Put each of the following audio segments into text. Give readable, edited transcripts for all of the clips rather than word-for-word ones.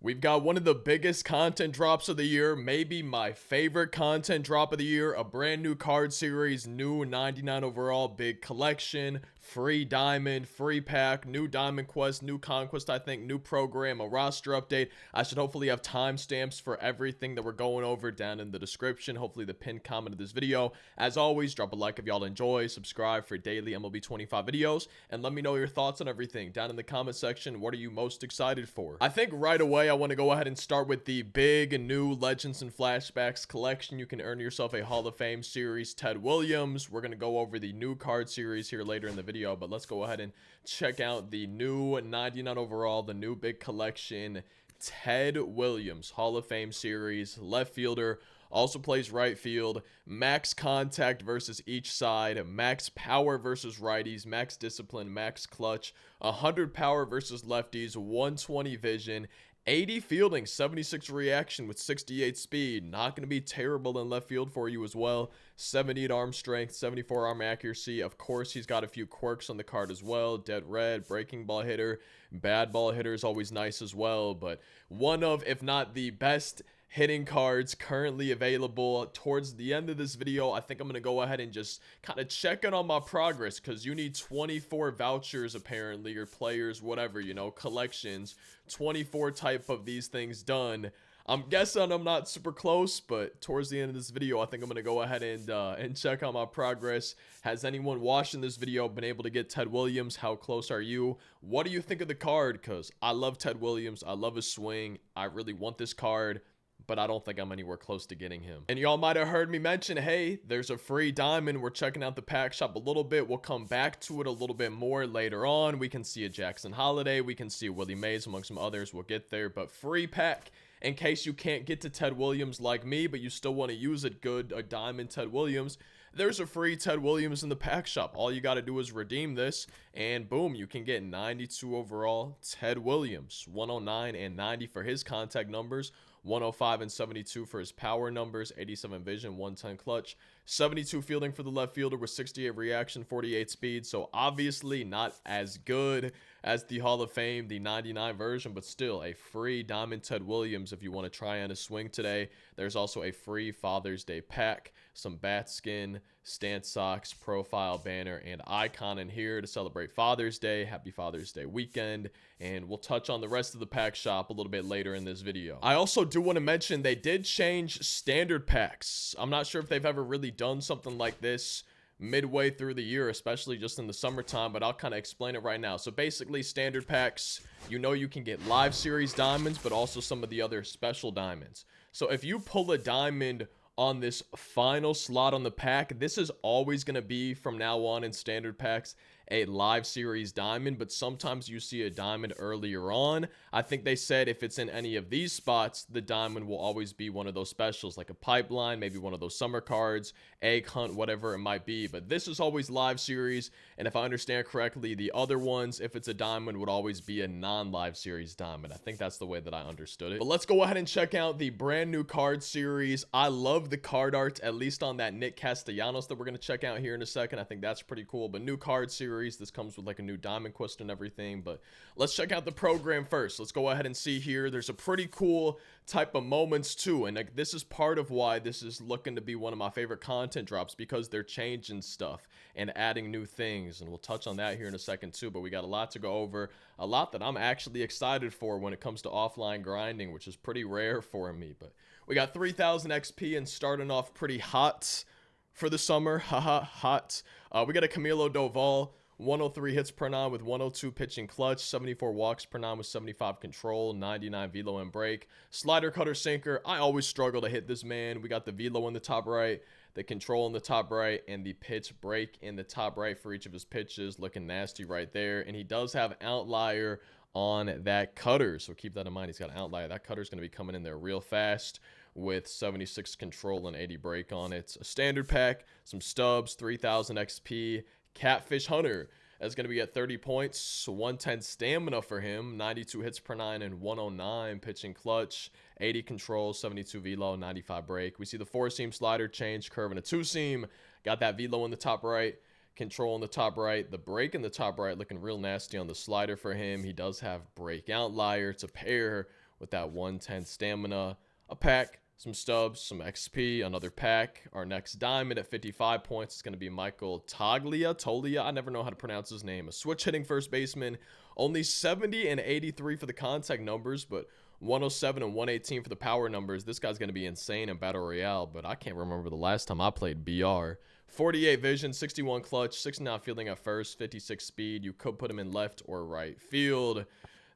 We've got one of the biggest content drops of the year, maybe my favorite content drop of the year, a brand new card series, new 99 overall, big collection, free diamond, free pack, new diamond quest, new conquest, I think, new program, a roster update. I should hopefully have timestamps for everything that we're going over down in the description, hopefully the pinned comment of this video. As always, drop a like if y'all enjoy, subscribe for daily MLB 25 videos, and let me know your thoughts on everything down in the comment section. What are you most excited for? I think right away I want to go ahead and start with the big new Legends and Flashbacks collection. You can earn yourself a Hall of Fame series, Ted Williams. We're going to go over the new card series here later in the video, but let's go ahead and check out the new 99 overall, the new big collection, Ted Williams, Hall of Fame series, left fielder. Also plays right field, max contact versus each side, max power versus righties, max discipline, max clutch, 100 power versus lefties, 120 vision, 80 fielding, 76 reaction with 68 speed. Not going to be terrible in left field for you as well. 78 arm strength, 74 arm accuracy. Of course, he's got a few quirks on the card as well. Dead red, breaking ball hitter, bad ball hitter is always nice as well. But one of, if not the best hitting cards currently available. Towards the end of this video, I think I'm going to go ahead and just kind of check in on my progress, because you need 24 vouchers apparently, or players, whatever, you know, collections, 24 type of these things done. I'm guessing I'm not super close, but towards the end of this video, I think I'm going to go ahead and check on my progress. Has anyone watching this video been able to get Ted Williams? How close are you? What do you think of the card? Because I love Ted Williams. I love his swing. I really want this card, but I don't think I'm anywhere close to getting him. And y'all might have heard me mention, hey, there's a free diamond. We're checking out the pack shop a little bit. We'll come back to it a little bit more later on. We can see a Jackson Holiday. We can see a Willie Mays, among some others. We'll get there, but free pack. In case you can't get to Ted Williams like me, but you still want to use it good, a diamond Ted Williams, there's a free Ted Williams in the pack shop. All you got to do is redeem this, and boom, you can get 92 overall Ted Williams, 109 and 90 for his contact numbers, 105 and 72 for his power numbers, 87 vision, 110 clutch, 72 fielding for the left fielder with 68 reaction, 48 speed. So obviously not as good as the Hall of Fame, the 99 version, but still a free diamond Ted Williams if you want to try on a swing today. There's also a free Father's Day pack, some bat skin, stance socks, profile banner, and icon in here to celebrate Father's Day. Happy Father's Day weekend. And we'll touch on the rest of the pack shop a little bit later in this video. I also do want to mention they did change standard packs. I'm not sure if they've ever really done something like this midway through the year, especially just in the summertime, but I'll kind of explain it right now. So basically, standard packs, you know, you can get live series diamonds, but also some of the other special diamonds. So if you pull a diamond on this final slot on the pack, this is always going to be from now on in standard packs a live series diamond, but sometimes you see a diamond earlier on. I think they said if it's in any of these spots, the diamond will always be one of those specials, like a pipeline, maybe one of those summer cards, egg hunt, whatever it might be. But this is always live series, and if I understand correctly, the other ones, if it's a diamond, would always be a non-live series diamond. I think that's the way that I understood it. But let's go ahead and check out the brand new card series. I love the card art, at least on that Nick Castellanos that we're going to check out here in a second. I think that's pretty cool. But new card series, this comes with like a new diamond quest and everything. But let's check out the program first. Let's go ahead and see here. There's a pretty cool type of moments too, and like this is part of why this is looking to be one of my favorite content drops, because they're changing stuff and adding new things, and we'll touch on that here in a second too. But we got a lot to go over, a lot that I'm actually excited for when it comes to offline grinding, which is pretty rare for me. But we got 3000 XP and starting off pretty hot for the summer. Haha, hot. We got a Camilo Doval, 103 hits per nine with 102 pitching clutch, 74 walks per nine with 75 control, 99 velo and break, slider, cutter, sinker. I always struggle to hit this man. We got the velo in the top right, the control in the top right, and the pitch break in the top right for each of his pitches. Looking nasty right there. And he does have outlier on that cutter, so keep that in mind. He's got an outlier. That cutter's going to be coming in there real fast with 76 control and 80 break on it. A standard pack, some stubs, 3000 XP. Catfish Hunter is going to be at 30 points, 110 stamina for him, 92 hits per nine and 109 pitching clutch, 80 control, 72 velo, 95 break. We see the 4-seam slider change, curve, and a 2-seam. Got that velo in the top right, control in the top right, the break in the top right, looking real nasty on the slider for him. He does have break outlier to pair with that 110 stamina. A pack, some stubs, some XP, another pack. Our next diamond at 55 points is going to be Michael Tolia. I never know how to pronounce his name. A switch hitting first baseman. Only 70 and 83 for the contact numbers, but 107 and 118 for the power numbers. This guy's going to be insane in Battle Royale, but I can't remember the last time I played BR. 48 vision, 61 clutch, 69 fielding at first, 56 speed. You could put him in left or right field.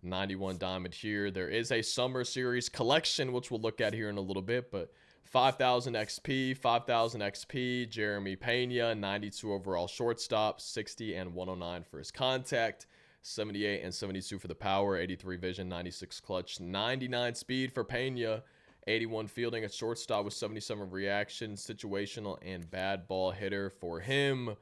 91 diamond here. There is a summer series collection, which we'll look at here in a little bit, but 5,000 XP, 5,000 XP. Jeremy Pena, 92 overall shortstop, 60 and 109 for his contact, 78 and 72 for the power, 83 vision, 96 clutch, 99 speed for Pena, 81 fielding at shortstop with 77 reaction, situational and bad ball hitter for him.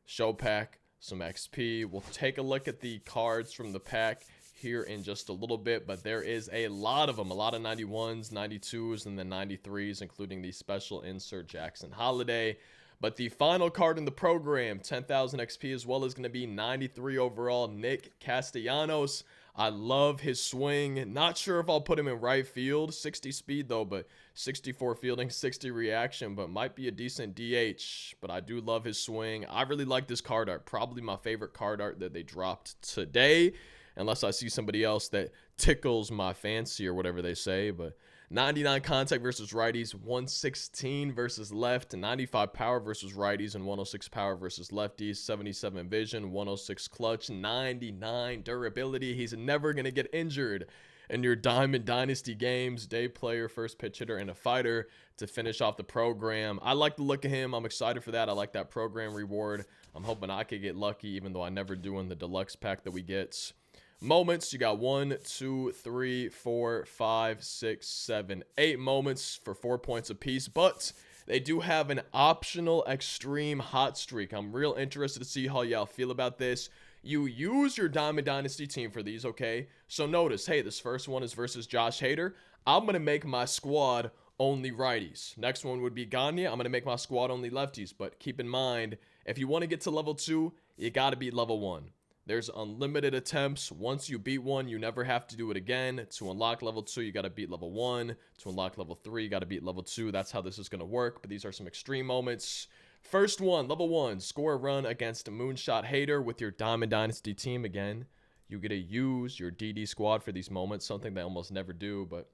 Show pack, some XP. We'll take a look at the cards from the pack here in just a little bit, but there is a lot of them, a lot of 91s, 92s, and then 93s, including the special insert Jackson Holiday. But the final card in the program, 10,000 XP as well, is going to be 93 overall Nick Castellanos. I love his swing. Not sure if I'll put him in right field. 60 speed though, but 64 fielding, 60 reaction, but might be a decent DH. But I do love his swing. I really like this card art. Probably my favorite card art that they dropped today, unless I see somebody else that tickles my fancy or whatever they say. But 99 contact versus righties, 116 versus left, 95 power versus righties, and 106 power versus lefties, 77 vision, 106 clutch, 99 durability. He's never going to get injured in your Diamond Dynasty games. Day player, first pitch hitter, and a fighter to finish off the program. I like the look of him. I'm excited for that. I like that program reward. I'm hoping I could get lucky, even though I never do in the deluxe pack that we get. Moments, you got 1, 2, 3, 4, 5, 6, 7, 8 moments for 4 points apiece, but they do have an optional extreme hot streak. I'm real interested to see how y'all feel about this. You use your Diamond Dynasty team for these, okay? So notice, hey, this first one is versus Josh Hader. I'm going to make my squad only righties. Next one would be Gagne. I'm going to make my squad only lefties, but keep in mind, if you want to get to level 2, you got to beat level 1. There's unlimited attempts. Once you beat one, you never have to do it again. To unlock level 2, you got to beat level 1. To unlock level 3, you got to beat level 2. That's how this is going to work, but these are some extreme moments. First one, level 1, score a run against Moonshot Hader with your Diamond Dynasty team. Again, you get to use your DD squad for these moments, something they almost never do, but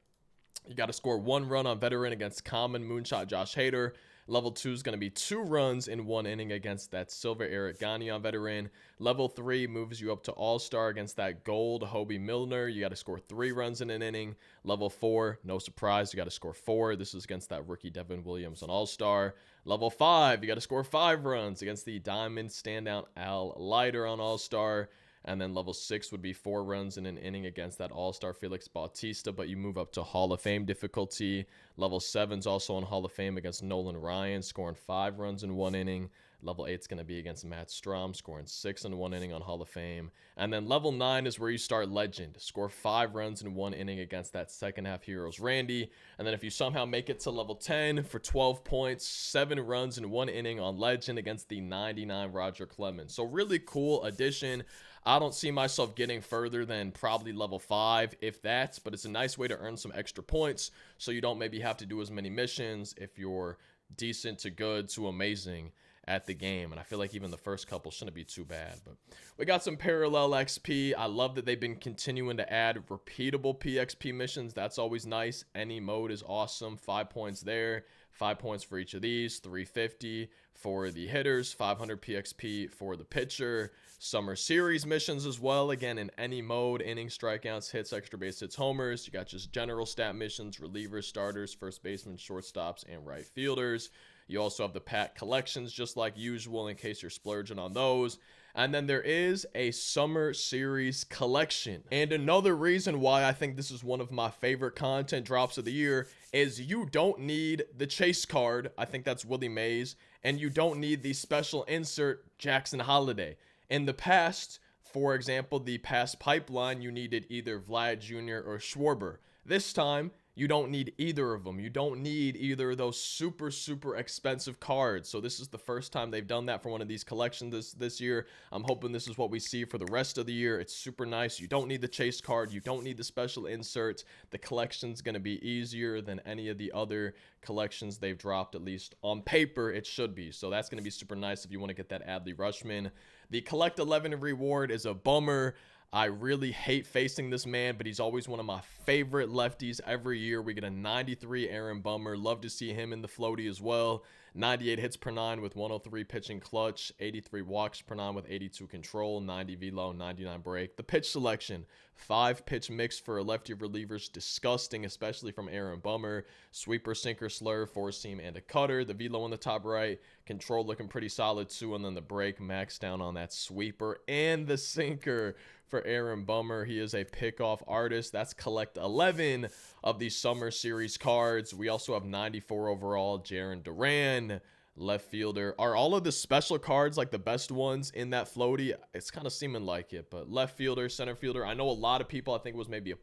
you got to score 1 run on veteran against common Moonshot Josh Hader. Level 2 is going to be 2 runs in 1 inning against that Silver Eric Gagne on veteran. Level 3 moves you up to All-Star against that Gold Hobie Milner. You got to score 3 runs in an inning. Level 4, no surprise, you got to score 4. This is against that rookie Devin Williams on All-Star. Level 5, you got to score 5 runs against the Diamond standout Al Leiter on All-Star. And then level 6 would be 4 runs in an inning against that All-Star Felix Bautista, but you move up to Hall of Fame difficulty. Level 7 is also on Hall of Fame against Nolan Ryan, scoring 5 runs in 1 inning. Level 8 is going to be against Matt Strom, scoring 6 in 1 inning on Hall of Fame. And then level 9 is where you start Legend. Score 5 runs in 1 inning against that second half Heroes Randy. And then if you somehow make it to level 10 for 12 points, 7 runs in 1 inning on Legend against the 99 Roger Clemens. So really cool addition. I don't see myself getting further than probably level 5, if that, but it's a nice way to earn some extra points so you don't maybe have to do as many missions if you're decent to good to amazing at the game. And I feel like even the first couple shouldn't be too bad. But we got some parallel XP. I love that they've been continuing to add repeatable PXP missions. That's always nice. Any mode is awesome. 5 points there. 5 points for each of these. 350 for the hitters. 500 PXP for the pitcher. Summer series missions as well. Again, in any mode, innings, strikeouts, hits, extra base hits, homers. You got just general stat missions, relievers, starters, first baseman, shortstops, and right fielders. You also have the pack collections just like usual in case you're splurging on those. And then there is a summer series collection. And another reason why I think this is one of my favorite content drops of the year is you don't need the chase card. I think that's Willie Mays. And you don't need the special insert Jackson Holiday. In the past, for example, the past pipeline, you needed either Vlad Jr. or Schwarber. This time, You don't need either of them. You don't need either of those super, super expensive cards. So this is the first time they've done that for one of these collections this year. I'm hoping this is what we see for the rest of the year. It's super nice. You don't need the chase card. You don't need the special inserts. The collection's going to be easier than any of the other collections they've dropped, at least on paper it should be. So that's going to be super nice if you want to get that Adley Rutschman. The Collect 11 reward is a bummer. I really hate facing this man, but he's always one of my favorite lefties every year. We get a 93 Aaron Bummer. Love to see him in the floaty as well. 98 hits per 9 with 103 pitching clutch, 83 walks per 9 with 82 control, 90 velo, 99 break. The pitch selection, 5 pitch mix for a lefty relievers, disgusting, especially from Aaron Bummer. Sweeper, sinker, slur, four seam, and a cutter. The velo on the top right, control looking pretty solid too, and then the break max down on that sweeper and the sinker for Aaron Bummer. He is a pickoff artist. That's collect 11 of these summer series cards. We also have 94 overall Jarren Duran, left fielder. Are all of the special cards like the best ones in that floaty? It's kind of seeming like it, but left fielder, center fielder. I know a lot of people, I think it was maybe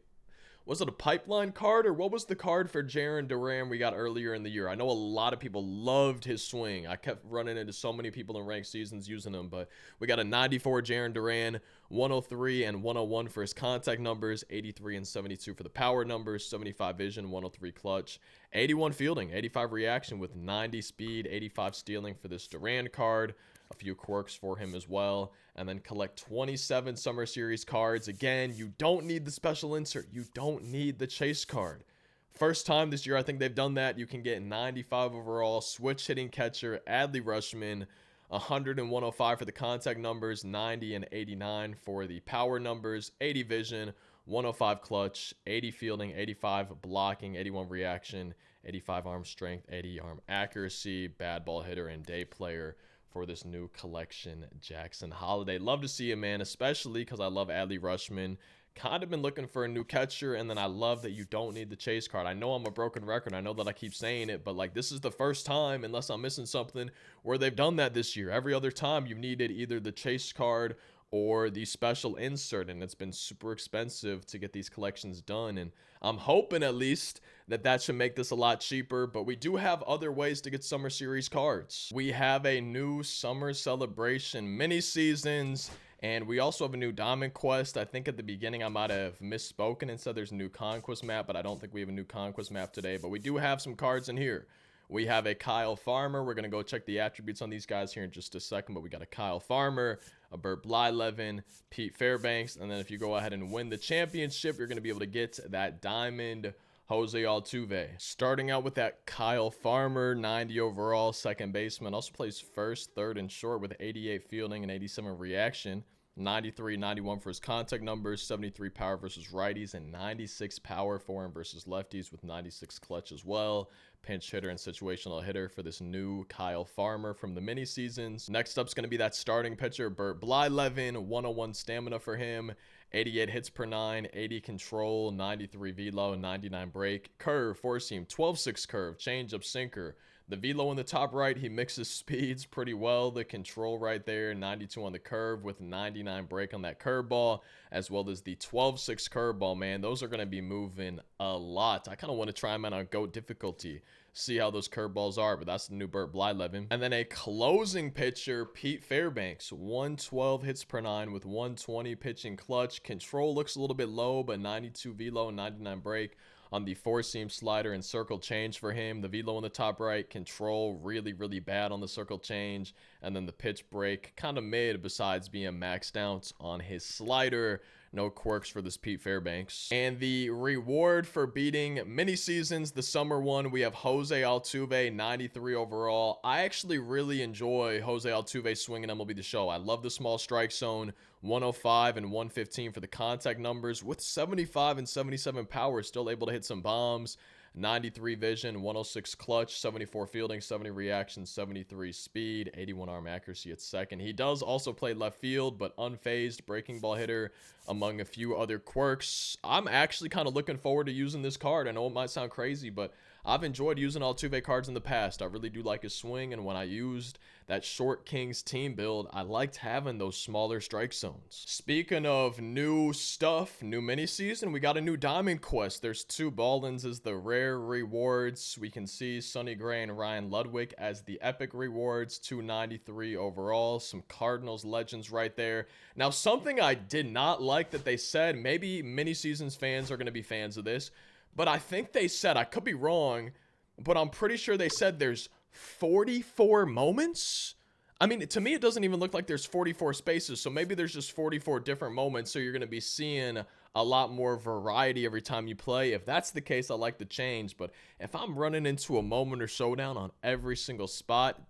was it a pipeline card, or what was the card for Jarren Duran we got earlier in the year? I know a lot of people loved his swing. I kept running into so many people in ranked seasons using him, but we got a 94 Jarren Duran, 103 and 101 for his contact numbers, 83 and 72 for the power numbers, 75 vision, 103 clutch, 81 fielding, 85 reaction with 90 speed, 85 stealing for this Duran card. A few quirks for him as well, and then collect 27 summer series cards. Again, you don't need the special insert. You don't need the chase card. First time this year I think they've done that. You can get 95 overall switch hitting catcher Adley Rutschman, 100 and 105 for the contact numbers, 90 and 89 for the power numbers, 80 vision, 105 clutch, 80 fielding, 85 blocking, 81 reaction, 85 arm strength, 80 arm accuracy, bad ball hitter, and day player for this new collection, Jackson Holliday. Love to see him, man, especially because I love Adley Rutschman. Kind of been looking for a new catcher, and then I love that you don't need the chase card. I know I'm a broken record. I know that I keep saying it, but like this is the first time, unless I'm missing something, where they've done that this year. Every other time you've needed either the chase card or the special insert, and it's been super expensive to get these collections done, and I'm hoping at least that should make this a lot cheaper. But we do have other ways to get summer series cards. We have a new summer celebration mini seasons, and we also have a new Diamond Quest. I think at the beginning I might have misspoken and said there's a new Conquest map, but I don't think we have a new Conquest map today. But we do have some cards in here. We have a Kyle Farmer. We're going to go check the attributes on these guys here in just a second, but we got a Kyle Farmer, a Bert Blyleven, Pete Fairbanks, and then if you go ahead and win the championship, you're going to be able to get that Diamond Jose Altuve. Starting out with that Kyle Farmer, 90 overall, second baseman. Also plays first, third, and short with 88 fielding and 87 reaction. 93, 91 for his contact numbers, 73 power versus righties, and 96 power for him versus lefties with 96 clutch as well. Pinch hitter and situational hitter for this new Kyle Farmer from the mini seasons. Next up is going to be that starting pitcher, Bert Blyleven, 101 stamina for him, 88 hits per 9, 80 control, 93 velo, 99 break, curve, four seam, 12-6 curve, changeup, sinker. The velo in the top right, he mixes speeds pretty well. The control right there, 92 on the curve with 99 break on that curveball, as well as the 12-6 curveball, man. Those are going to be moving a lot. I kind of want to try them out on GOAT difficulty, see how those curveballs are, but that's the new Bert Blyleven. And then a closing pitcher, Pete Fairbanks, 112 hits per 9 with 120 pitching clutch. Control looks a little bit low, but 92 velo, 99 break on the four-seam slider and circle change for him. The velo on the top right, control really, really bad on the circle change. And then the pitch break, kind of mid besides being maxed out on his slider. No quirks for this Pete Fairbanks. And the reward for beating mini seasons, the summer one, we have Jose Altuve, 93 overall. I actually really enjoy Jose Altuve swinging MLB The Show. I love the small strike zone, 105 and 115 for the contact numbers with 75 and 77 power, still able to hit some bombs. 93 vision, 106 clutch, 74 fielding, 70 reaction, 73 speed, 81 arm accuracy at second. He does also play left field, but unfazed breaking ball hitter, among a few other quirks. I'm actually kind of looking forward to using this card. I know it might sound crazy, but I've enjoyed using Altuve cards in the past. I really do like his swing, and when I used that Short Kings team build, I liked having those smaller strike zones. Speaking of new stuff, new mini season, we got a new Diamond Quest. There's 2 Baldens as the rare rewards. We can see Sonny Gray and Ryan Ludwig as the epic rewards, 293 overall. Some Cardinals legends right there. Now, something I did not like that they said, maybe mini seasons fans are going to be fans of this, but I think they said, I could be wrong, but I'm pretty sure they said there's 44 moments. I mean, to me, it doesn't even look like there's 44 spaces, so maybe there's just 44 different moments, so you're going to be seeing a lot more variety every time you play. If that's the case, I like the change, but if I'm running into a moment or showdown on every single spot,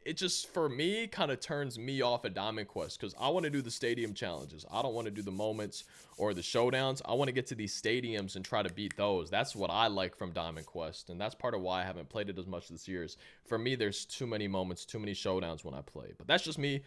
it just, for me, kind of turns me off at Diamond Quest, because I want to do the stadium challenges. I don't want to do the moments or the showdowns. I want to get to these stadiums and try to beat those. That's what I like from Diamond Quest, and that's part of why I haven't played it as much this year. For me, there's too many moments, too many showdowns when I play, but that's just me.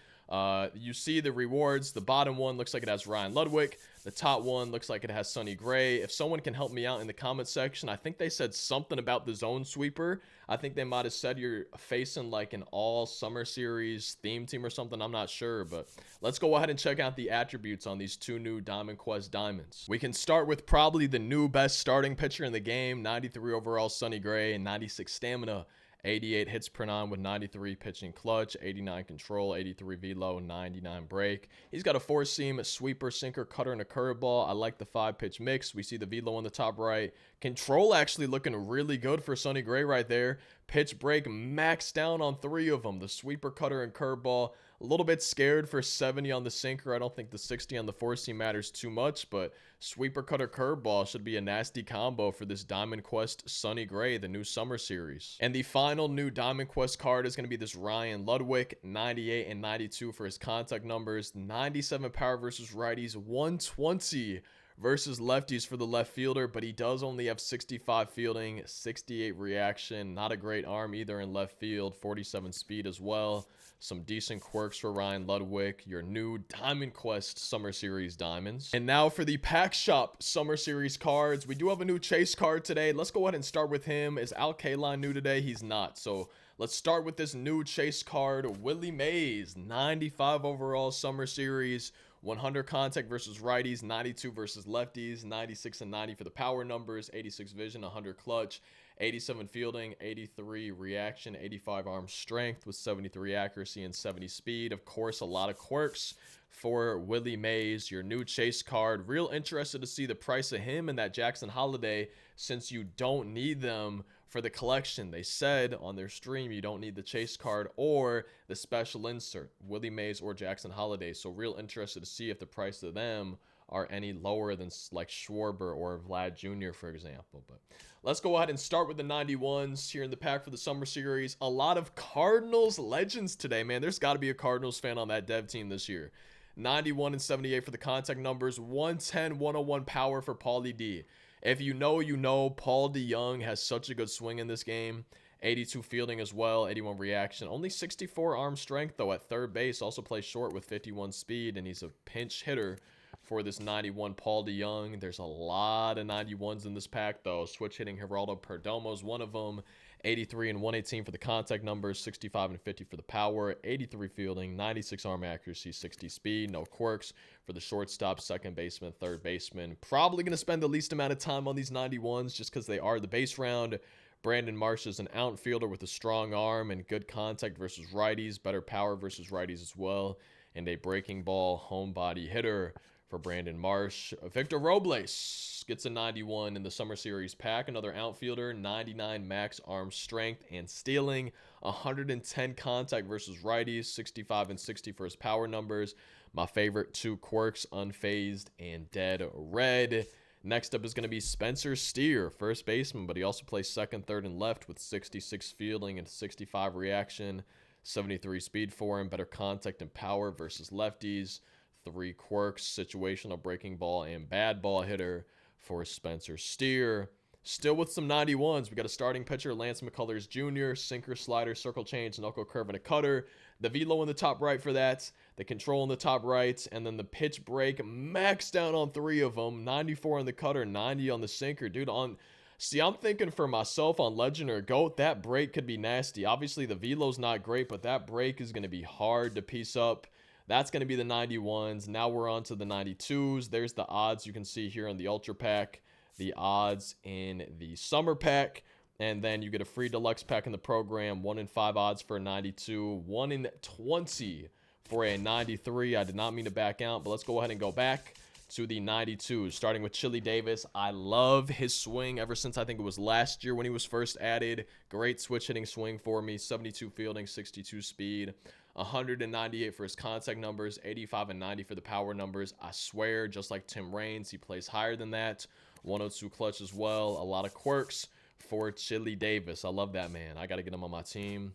You see the rewards. The bottom one looks like it has Ryan Ludwig. The top one looks like it has Sonny Gray. If someone can help me out in the comment section, I think they said something about the zone sweeper. I think they might have said you're facing like an all summer series theme team or something. I'm not sure, but let's go ahead and check out the attributes on these 2 new Diamond Quest diamonds. We can start with probably the new best starting pitcher in the game, 93 overall Sonny Gray and 96 stamina. 88 hits per 9 with 93 pitching clutch, 89 control, 83 velo, 99 break. He's got a 4-seam, sweeper, sinker, cutter, and a curveball. I like the 5-pitch mix. We see the velo on the top right. Control actually looking really good for Sonny Gray right there. Pitch break maxed down on 3 of them. The sweeper, cutter, and curveball. A little bit scared for 70 on the sinker. I don't think the 60 on the 4-seam matters too much, but sweeper, cutter, curveball should be a nasty combo for this Diamond Quest Sonny Gray, the new summer series. And the final new Diamond Quest card is going to be this Ryan Ludwig, 98 and 92 for his contact numbers, 97 power versus righties, 120 versus lefties for the left fielder, but he does only have 65 fielding, 68 reaction, not a great arm either in left field, 47 speed as well. Some decent quirks for Ryan Ludwig, your new Diamond Quest Summer Series diamonds. And now for the Pack Shop Summer Series cards. We do have a new Chase card today. Let's go ahead and start with him. Is Al Kaline new today? He's not. So let's start with this new Chase card, Willie Mays, 95 overall Summer Series. 100 contact versus righties, 92 versus lefties, 96 and 90 for the power numbers, 86 vision, 100 clutch, 87 fielding, 83 reaction, 85 arm strength with 73 accuracy and 70 speed. Of course, a lot of quirks for Willie Mays, your new Chase card. Real interested to see the price of him and that Jackson Holiday, since you don't need them for the collection. They said on their stream you don't need the Chase card or the special insert, Willie Mays or Jackson Holiday. So real interested to see if the price of them are any lower than like Schwarber or Vlad Jr., for example. But let's go ahead and start with the 91s here in the pack for the summer series. A lot of Cardinals legends today, man. There's got to be a Cardinals fan on that dev team this year. 91 and 78 for the contact numbers, 110, 101 power for Paulie D. If you know, you know, Paul DeJong has such a good swing in this game. 82 fielding as well, 81 reaction. Only 64 arm strength, though, at third base. Also plays short with 51 speed, and he's a pinch hitter for this 91 Paul DeJong. There's a lot of 91s in this pack, though. Switch hitting Geraldo Perdomo is one of them. 83 and 118 for the contact numbers, 65 and 50 for the power, 83 fielding, 96 arm accuracy, 60 speed, no quirks for the shortstop, second baseman, third baseman. Probably going to spend the least amount of time on these 91s just because they are the base round. Brandon Marsh is an outfielder with a strong arm and good contact versus righties, better power versus righties as well, and a breaking ball home body hitter for Brandon Marsh. Victor Robles gets a 91 in the Summer Series pack. Another outfielder, 99 max arm strength and stealing, 110 contact versus righties, 65 and 60 for his power numbers. My favorite 2 quirks, unfazed and dead red. Next up is going to be Spencer Steer, first baseman, but he also plays second, third, and left with 66 fielding and 65 reaction, 73 speed for him, better contact and power versus lefties. 3 quirks, situational breaking ball and bad ball hitter for Spencer Steer. Still with some 91s, we got a starting pitcher, Lance McCullers Jr., sinker, slider, circle change, knuckle curve, and a cutter. The velo in the top right for that, the control in the top right, and then the pitch break maxed down on 3 of them, 94 on the cutter, 90 on the sinker. Dude, on See, I'm thinking for myself on Legend or GOAT, that break could be nasty. Obviously, the velo's not great, but that break is going to be hard to piece up. That's going to be the 91s. Now we're on to the 92s. There's the odds you can see here in the Ultra Pack, the odds in the Summer Pack, and then you get a free deluxe pack in the program. 1 in 5 odds for a 92, 1 in 20 for a 93. I did not mean to back out, but let's go ahead and go back to the 92s, starting with Chili Davis. I love his swing ever since I think it was last year when he was first added. Great switch hitting swing for me. 72 fielding, 62 speed, 198 for his contact numbers, 85 and 90 for the power numbers. I swear, just like Tim Raines, he plays higher than that. 102 clutch as well. A lot of quirks for Chili Davis. I love that man. I got to get him on my team.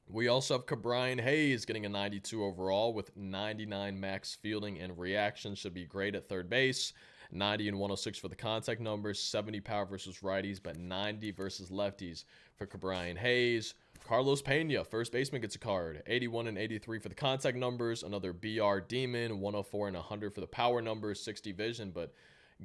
We also have Ke'Bryan Hayes getting a 92 overall with 99 max fielding and reaction. Should be great at third base. 90 and 106 for the contact numbers. 70 power versus righties, but 90 versus lefties for Ke'Bryan Hayes. Carlos Pena, first baseman, gets a card. 81 and 83 for the contact numbers. Another BR Demon. 104 and 100 for the power numbers. 60 vision, but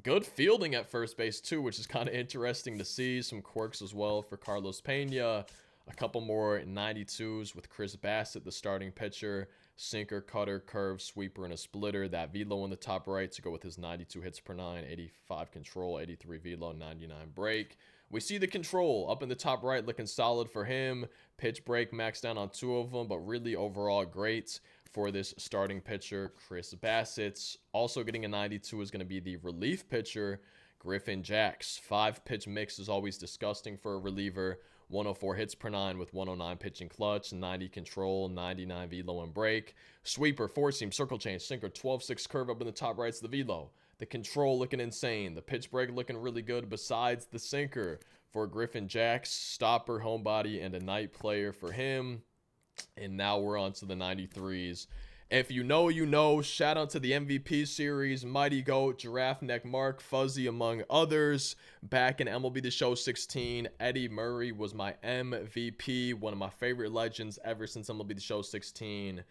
good fielding at first base too, which is kind of interesting to see. Some quirks as well for Carlos Pena. A couple more 92s with Chris Bassett, the starting pitcher. Sinker, cutter, curve, sweeper, and a splitter. That velo in the top right to go with his 92 hits per 9, 85 control, 83 velo, 99 break. We see the control up in the top right looking solid for him. Pitch break maxed down on 2 of them, but really overall great for this starting pitcher, Chris Bassett. Also getting a 92 is going to be the relief pitcher, Griffin Jax. 5-pitch mix is always disgusting for a reliever. 104 hits per 9 with 109 pitching clutch, 90 control, 99 velo and break. Sweeper, 4-seam, circle change, sinker, 12-6 curve up in the top right's the velo. The control looking insane. The pitch break looking really good besides the sinker for Griffin Jax. Stopper, homebody, and a night player for him. And now we're on to the 93s. If you know, you know. Shout out to the MVP series, Mighty Goat, Giraffe Neck Mark, Fuzzy, among others. Back in MLB The Show 16, Eddie Murray was my MVP, one of my favorite legends ever since MLB The Show 16.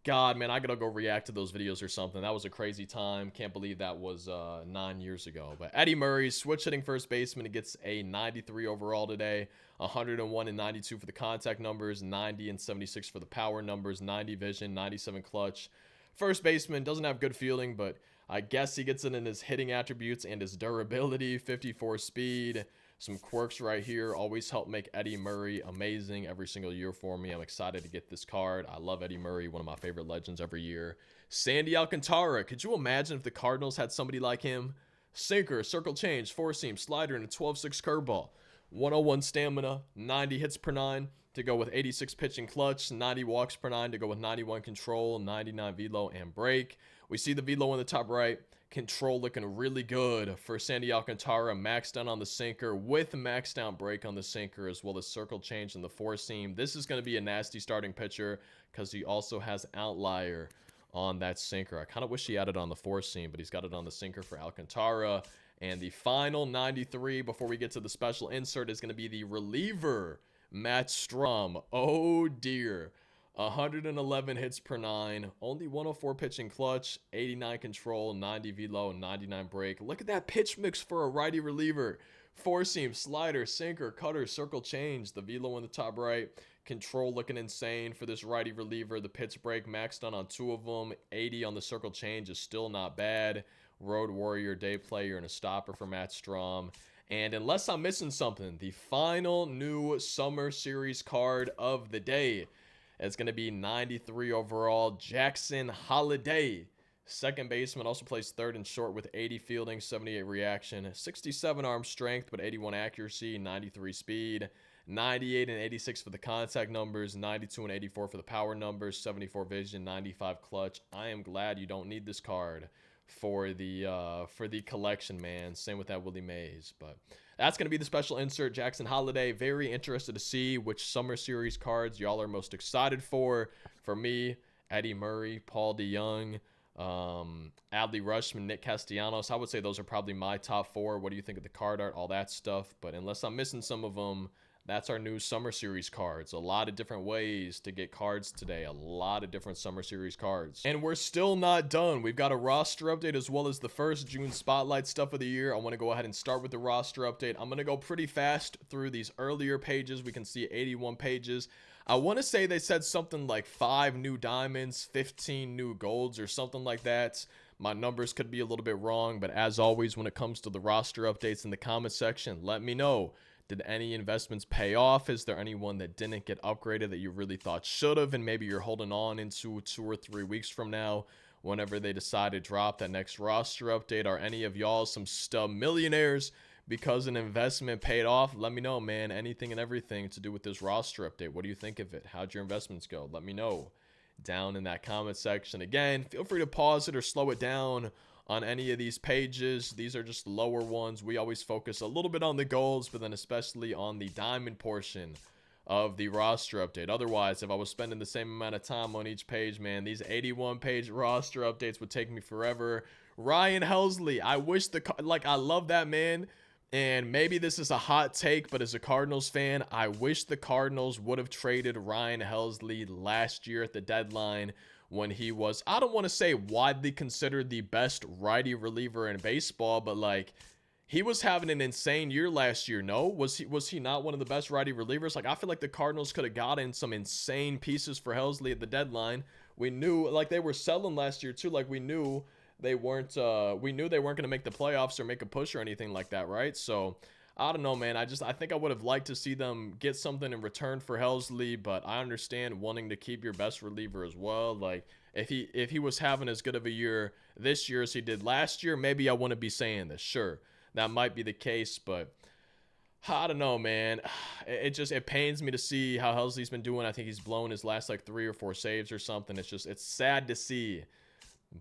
God, man, I gotta go react to those videos or something. That was a crazy time. Can't believe that was 9 years ago. But Eddie Murray, switch hitting first baseman. He gets a 93 overall today. 101 and 92 for the contact numbers. 90 and 76 for the power numbers. 90 vision, 97 clutch. First baseman doesn't have good fielding, but I guess he gets it in his hitting attributes and his durability. 54 speed. Some quirks right here always help make Eddie Murray amazing every single year for me. I'm excited to get this card. I love Eddie Murray, one of my favorite legends every year. Sandy Alcantara. Could you imagine if the Cardinals had somebody like him? Sinker, circle change, 4-seam, slider, and a 12-6 curveball. 101 stamina, 90 hits per 9 to go with 86 pitching clutch, 90 walks per 9 to go with 91 control, 99 velo and break. We see the velo in the top right. Control looking really good for Sandy Alcantara. Maxed down on the sinker with maxed down break on the sinker, as well as circle change in the 4-seam. This is going to be a nasty starting pitcher because he also has outlier on that sinker. I kind of wish he had it on the 4-seam, but he's got it on the sinker for Alcantara. And the final 93 before we get to the special insert is going to be the reliever, Matt Strahm. Oh dear. 111 hits per 9, only 104 pitching clutch, 89 control, 90 velo, 99 break. Look at that pitch mix for a righty reliever. 4-seam, slider, sinker, cutter, circle change. The velo in the top right. Control looking insane for this righty reliever. The pitch break maxed on 2 of them. 80 on the circle change is still not bad. Road Warrior, day player, and a stopper for Matt Strahm. And unless I'm missing something, the final new Summer Series card of the day. It's going to be 93 overall, Jackson Holliday. Second baseman, also plays third and short with 80 fielding, 78 reaction, 67 arm strength, but 81 accuracy, 93 speed, 98 and 86 for the contact numbers, 92 and 84 for the power numbers, 74 vision, 95 clutch. I am glad you don't need this card for the collection, man. Same with that Willie Mays, but that's going to be the special insert, Jackson Holliday. Very interested to see which Summer Series cards y'all are most excited for. For me, Eddie Murray, Paul DeYoung, Adley Rutschman, Nick Castellanos. I would say those are probably my top 4. What do you think of the card art, all that stuff? But unless I'm missing some of them, That's our new Summer Series cards. A lot of different ways to get cards today. A lot of different Summer Series cards. And we're still not done. We've got a roster update as well as the first June Spotlight stuff of the year. I want to go ahead and start with the roster update. I'm going to go pretty fast through these earlier pages. We can see 81 pages. I want to say they said something like 5 new diamonds, 15 new golds, or something like that. My numbers could be a little bit wrong, but as always, when it comes to the roster updates in the comment section, let me know. Did any investments pay off? Is there anyone that didn't get upgraded that you really thought should have, and maybe you're holding on into 2 or 3 weeks from now whenever they decide to drop that next roster update? Are any of y'all some stub millionaires because an investment paid off? Let me know, man. Anything and everything to do with this roster update. What do you think of it? How'd your investments go? Let me know down in that comment section. Again, feel free to pause it or slow it down on any of these pages. These are just lower ones. We always focus a little bit on the golds, but then especially on the diamond portion of the roster update. Otherwise, if I was spending the same amount of time on each page, man, these 81 page roster updates would take me forever. Ryan Helsley, I wish I love that man. And maybe this is a hot take, but as a Cardinals fan, I wish the Cardinals would have traded Ryan Helsley last year at the deadline when he was, I don't want to say widely considered the best righty reliever in baseball, but like he was having an insane year last year. No, was he not one of the best righty relievers? Like I feel like the Cardinals could have gotten some insane pieces for Helsley at the deadline. We knew like they were selling last year too. Like we knew they weren't going to make the playoffs or make a push or anything like that, right? So I don't know, man. I think I would have liked to see them get something in return for Helsley, but I understand wanting to keep your best reliever as well. Like if he was having as good of a year this year as he did last year, maybe I wouldn't be saying this. Sure, that might be the case, but I don't know, man. It pains me to see how Helsley's been doing. I think he's blown his last like 3 or 4 saves or something. It's sad to see.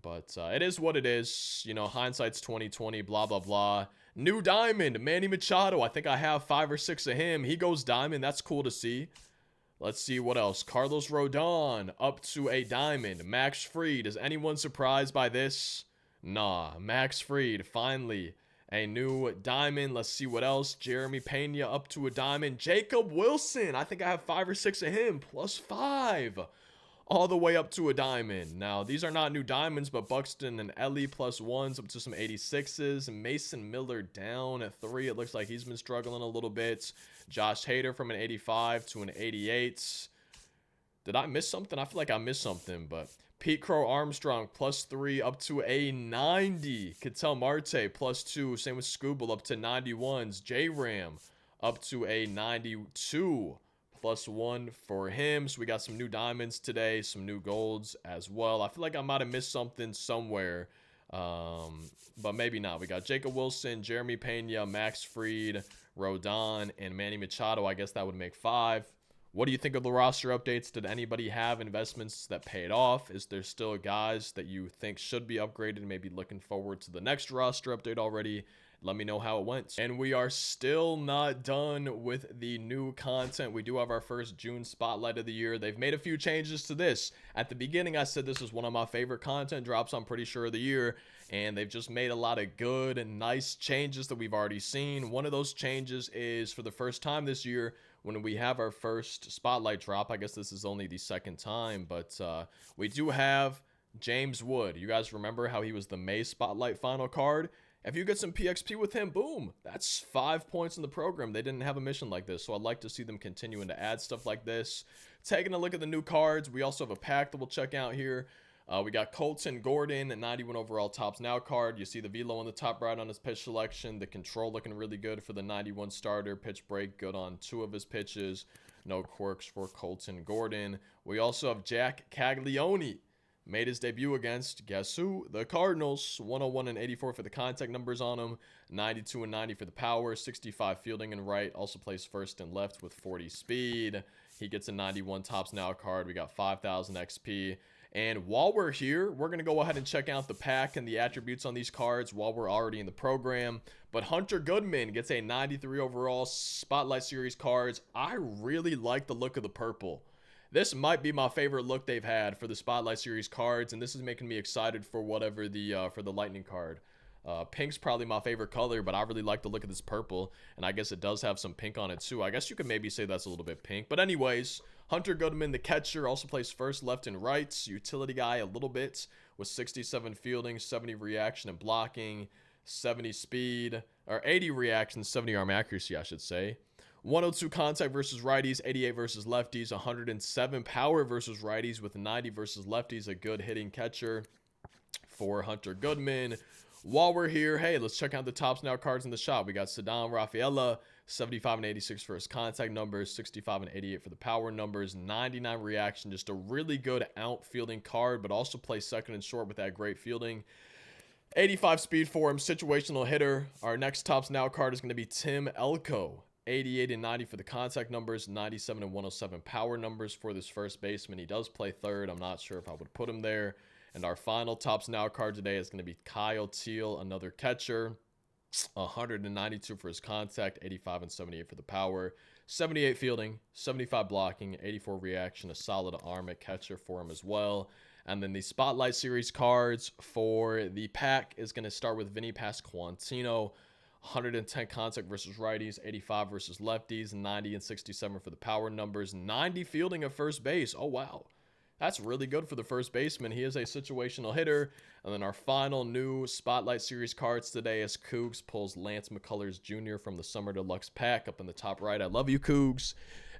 But it is what it is. You know, hindsight's 2020, blah, blah, blah. New diamond, Manny Machado. I think I have 5 or 6 of him. He goes diamond. That's cool to see. Let's see what else. Carlos Rodon up to a diamond. Max Fried. Is anyone surprised by this? Nah. Max Fried, finally a new diamond. Let's see what else. Jeremy Pena up to a diamond. Jacob Wilson. I think I have 5 or 6 of him. +5. All the way up to a diamond. Now, these are not new diamonds, but Buxton and Ellie +1s up to some 86s. Mason Miller down at 3. It looks like he's been struggling a little bit. Josh Hader from an 85 to an 88. Did I miss something? I feel like I missed something, but Pete Crow Armstrong +3 up to a 90. Ketel Marte +2. Same with Scooble up to 91s. J-Ram up to a 92. +1 for him. So we got some new diamonds today, some new golds as well. I feel like I might have missed something somewhere, but maybe not. We got Jacob Wilson, Jeremy Pena, Max Fried, Rodon, and Manny Machado. I guess that would make 5. What do you think of the roster updates? Did anybody have investments that paid off? Is there still guys that you think should be upgraded? Maybe looking forward to the next roster update already? Let me know how it went. And we are still not done with the new content. We do have our first June Spotlight of the year. They've made a few changes to this. At the beginning, I said this was one of my favorite content drops, I'm pretty sure, of the year. And they've just made a lot of good and nice changes that we've already seen. One of those changes is for the first time this year, when we have our first Spotlight drop. I guess this is only the second time, but we do have James Wood. You guys remember how he was the May Spotlight final card? If you get some PXP with him, boom, that's 5 points in the program. They didn't have a mission like this, so I'd like to see them continuing to add stuff like this. Taking a look at the new cards, we also have a pack that we'll check out here. We got Colton Gordon, a 91 overall Tops Now card. You see the velo on the top right on his pitch selection. The control looking really good for the 91 starter. Pitch break good on 2 of his pitches. No quirks for Colton Gordon. We also have Jack Caglione. Made his debut against, guess who? The Cardinals. 101 and 84 for the contact numbers on him. 92 and 90 for the power. 65 fielding and right. Also plays first and left with 40 speed. He gets a 91 Tops Now card. We got 5,000 XP. And while we're here, we're going to go ahead and check out the pack and the attributes on these cards while we're already in the program. But Hunter Goodman gets a 93 overall Spotlight Series cards. I really like the look of the purple. This might be my favorite look they've had for the Spotlight Series cards, and this is making me excited for whatever the for the Lightning card. Pink's probably my favorite color, but I really like the look of this purple, and I guess it does have some pink on it too. I guess you could maybe say that's a little bit pink, but anyways, Hunter Goodman, the catcher, also plays first, left, and right. Utility guy a little bit with 67 fielding, 70 reaction and blocking, 70 speed, or 80 reaction, 70 arm accuracy, I should say. 102 contact versus righties, 88 versus lefties, 107 power versus righties with 90 versus lefties. A good hitting catcher for Hunter Goodman. While we're here, hey, let's check out the Topps Now cards in the shop. We got Ceddanne Rafaela, 75 and 86 for his contact numbers, 65 and 88 for the power numbers, 99 reaction. Just a really good outfielding card, but also plays second and short with that great fielding. 85 speed for him, situational hitter. Our next Topps Now card is going to be Tim Elko. 88 and 90 for the contact numbers, 97 and 107 power numbers for this first baseman. He does play third. I'm not sure if I would put him there. And our final Topps Now card today is going to be Kyle Teel, another catcher. 192 for his contact, 85 and 78 for the power, 78 fielding, 75 blocking, 84 reaction, a solid arm at catcher for him as well. And then the Spotlight Series cards for the pack is going to start with Vinny Pasquantino. 110 contact versus righties, 85 versus lefties, 90 and 67 for the power numbers, 90 fielding at first base. Oh, wow. That's really good for the first baseman. He is a situational hitter. And then our final new Spotlight Series cards today is Cougs pulls Lance McCullers Jr. from the Summer Deluxe pack up in the top right. I love you, Cougs.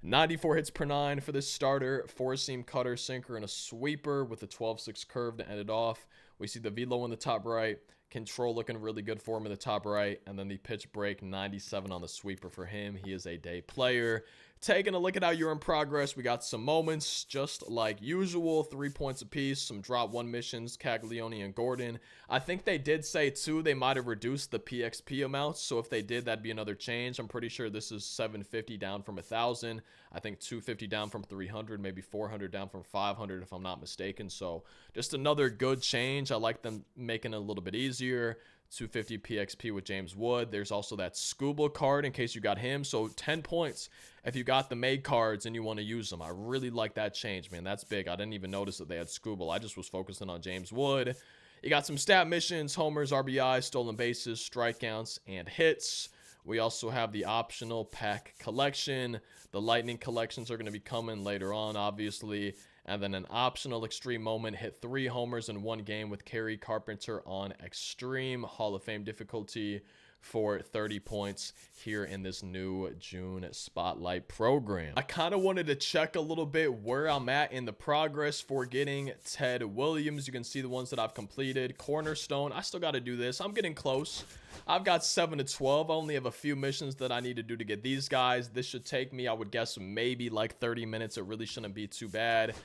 94 hits per 9 for this starter. 4-seam cutter, sinker, and a sweeper with a 12-6 curve to end it off. We see the velo in the top right. Control looking really good for him in the top right. And then the pitch break, 97 on the sweeper for him. He is a day player. Taking a look at how you're in progress, we got some moments just like usual, 3 points apiece, some drop one missions, Caglione and Gordon. I think they did say too they might have reduced the PXP amounts, so if they did, that'd be another change. I'm pretty sure this is 750 down from 1,000. I think 250 down from 300, maybe 400 down from 500 if I'm not mistaken. So just another good change. I like them making it a little bit easier. 250 PXP with James Wood. There's also that Skubal card in case you got him. So 10 points if you got the made cards and you want to use them. I really like that change, man. That's big. I didn't even notice that they had Skubal. I just was focusing on James Wood. You got some stat missions, homers, RBIs, stolen bases, strikeouts, and hits. We also have the optional pack collection. The Lightning collections are going to be coming later on, obviously. And then an optional extreme moment, hit 3 homers in 1 game with Kerry Carpenter on extreme Hall of Fame difficulty for 30 points here in this new June Spotlight program. I kind of wanted to check a little bit where I'm at in the progress for getting Ted Williams. You can see the ones that I've completed. Cornerstone, I still got to do this. I'm getting close. I've got 7 to 12. I only have a few missions that I need to do to get these guys. This should take me, I would guess, maybe like 30 minutes. It really shouldn't be too bad.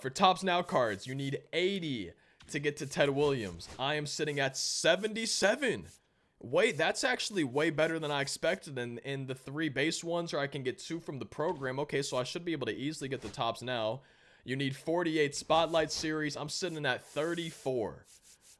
For Topps Now cards, you need 80 to get to Ted Williams. I am sitting at 77. Wait, that's actually way better than I expected in the 3 base ones, or I can get 2 from the program. Okay, so I should be able to easily get the Topps Now. You need 48 Spotlight Series. I'm sitting at 34.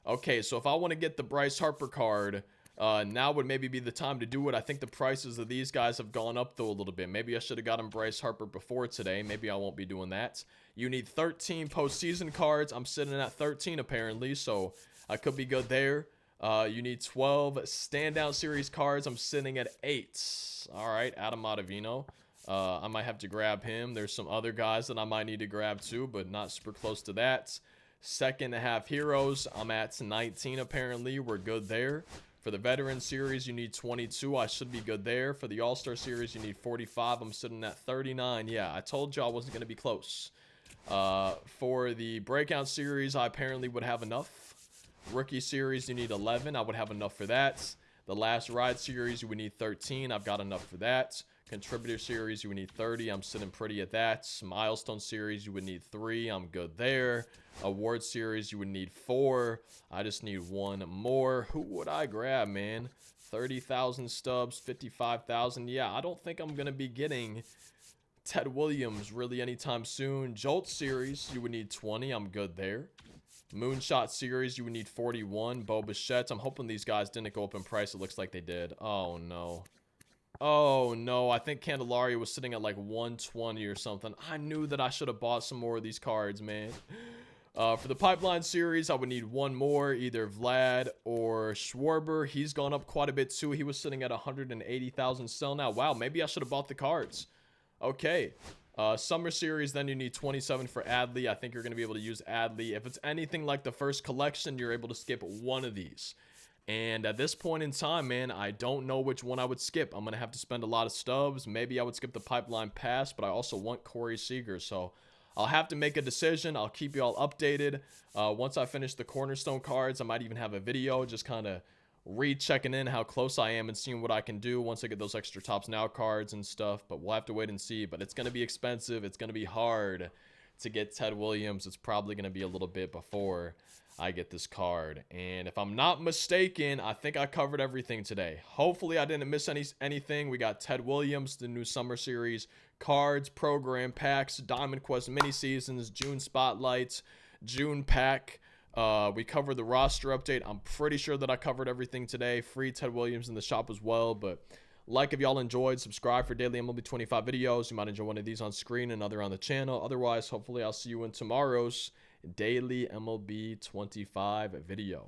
Okay, so if I want to get the Bryce Harper card, now would maybe be the time to do it. I think the prices of these guys have gone up though a little bit. Maybe I should have gotten Bryce Harper before today. Maybe I won't be doing that. You need 13 postseason cards. I'm sitting at 13 apparently, so I could be good there. You need 12 standout series cards. I'm sitting at 8. All right, Adam Ottavino. I might have to grab him. There's some other guys that I might need to grab too, but not super close to that. Second half heroes, I'm at 19 apparently. We're good there. For the Veteran Series, you need 22. I should be good there. For the All-Star Series, you need 45. I'm sitting at 39. Yeah, I told you I wasn't going to be close. For the Breakout Series, I apparently would have enough. Rookie Series, you need 11. I would have enough for that. The Last Ride Series, you would need 13. I've got enough for that. Contributor Series, you would need 30. I'm sitting pretty at that. Milestone Series, you would need 3. I'm good there. Award Series, you would need 4. I just need 1 more. Who would I grab, man? 30,000 stubs, 55,000. Yeah, I don't think I'm going to be getting Ted Williams really anytime soon. Jolt Series, you would need 20. I'm good there. Moonshot Series, you would need 41. Bo Bichette, I'm hoping these guys didn't go up in price. It looks like they did. Oh, no. Oh, no. I think Candelaria was sitting at like 120 or something. I knew that I should have bought some more of these cards, man. For the pipeline series, I would need one more, either Vlad or Schwarber. He's gone up quite a bit too. He was sitting at 180,000 still now. Wow, maybe I should have bought the cards. Okay. Summer series, then you need 27 for Adley. I think you're going to be able to use Adley. If it's anything like the first collection, you're able to skip one of these. And at this point in time, man, I don't know which one I would skip. I'm going to have to spend a lot of stubs. Maybe I would skip the pipeline pass, but I also want Corey Seager. So I'll have to make a decision. I'll keep you all updated. Once I finish the cornerstone cards, I might even have a video just kind of rechecking in how close I am and seeing what I can do once I get those extra Tops Now cards and stuff. But we'll have to wait and see. But it's going to be expensive. It's going to be hard to get Ted Williams. It's probably going to be a little bit before I get this card. And if I'm not mistaken, I think I covered everything today. Hopefully I didn't miss anything. We got Ted Williams, the new summer series, cards, program packs, Diamond Quest mini seasons, June spotlights, June pack. We covered the roster update. I'm pretty sure that I covered everything today. Free Ted Williams in the shop as well. But like if y'all enjoyed, subscribe for daily MLB 25 videos. You might enjoy one of these on screen, another on the channel. Otherwise, hopefully I'll see you in tomorrow's daily MLB 25 video.